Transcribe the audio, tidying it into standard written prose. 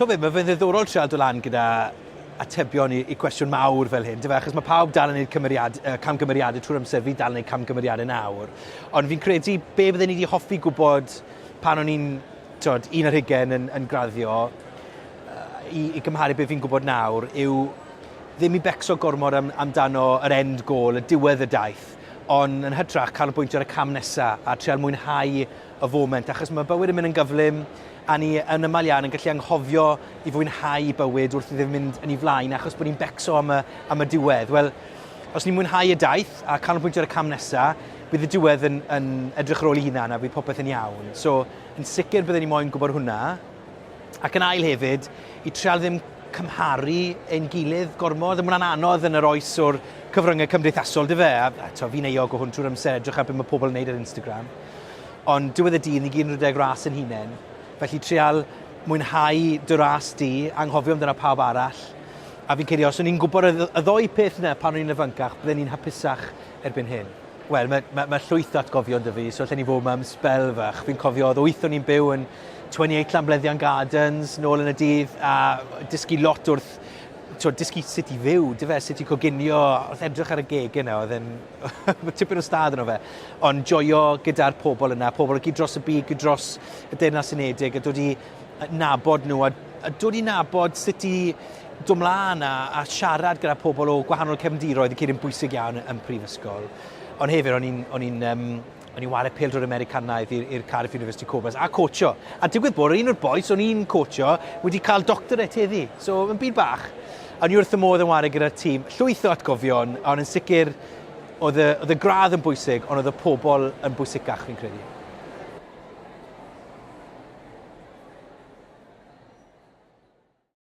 Mae fe'n ddiddorol trial dod lan gyda atebion i cwestiwn mawr fel hyn, achos mae pawb dal yn gwneud camgymeriadau trwy'r amser, fi dal yn gwneud camgymeriadau nawr. Ond fi'n credu be bydden ni wedi hoffi gwybod pan o'n i'n 11 yn graddio, i gymharu beth fi'n gwybod nawr, yw ddim i becso gormod amdano yr end goal, y diwedd y daith, ond yn hytrach canolbwyntio ar y cam nesaf a trial mwynhau y foment, achos mae bywyd yn mynd yn gyflym, a ni yn ymal iawn yn gallu anghofio i fwynhau bywyd wrth i ddim mynd yn ei flaen, achos bod ni'n becso am y diwedd. Wel, os ni'n mwynhau y daith a canolbwyntio ar y cam nesaf, bydd y diwedd yn edrych ar ôl i hunan a bydd popeth yn iawn. So, yn sicr byddwn ni moyn gwybod hwnna. Ac yn ail hefyd, i trial ddim cymharu ein gilydd gormod. Mae hwnna'n anodd yn yr oes o'r cyfryngau cymdeithasol, dy fe. Fi'n eog o hwn trwy'r amser edrych ar beth mae pobl yn gwneud ar Instagram. Ond diwedd y dydd, ni gyd yn rhedeg ras yn hunain. Felly trial mwynhau dy ras di, anghofio amdano pawb arall. A fi'n credu, os o'n i'n gwybod y ddoi peth yna pan o'n i'n ifancach, byddwn ni'n hapusach erbyn hyn. Wel, mae llwyth atgofion dy fi, so allan ni fod mewn spel fach. Fi'n cofio, oedd 8 o'n i'n byw yn 28 Llanbleddion Gardens, nôl yn y dydd, a dysgu lot wrth, dysgu sut i fyw, dy fe, sut i coginio, oedd edrych ar y geg yna, oedd yn tipyn o stad yno fe. Ond joio gyda'r pobl yna, pobl gyd dros y byd, gyd dros y Deyrnas Unedig, a dod i nabod nhw, a dod i nabod sut i dod mlaen a siarad gyda pobl o gwahanol cefndiroedd i cyd yn bwysig iawn yn prifysgol. Ond hefyd, o'n i'n wario pêl-drod Americanaidd i'r Cardiff University Cobras a coachio. A digwydd bod, un o'r boes o'n i'n coachio wedi cael doctorate heddi. So, yn byd bach. A ni wrth y modd yn wario gyda'r tîm. Llwyth o atgofion, ond yn sicr, oedd y gradd yn bwysig, ond oedd y pobl yn bwysicach, fi'n credu.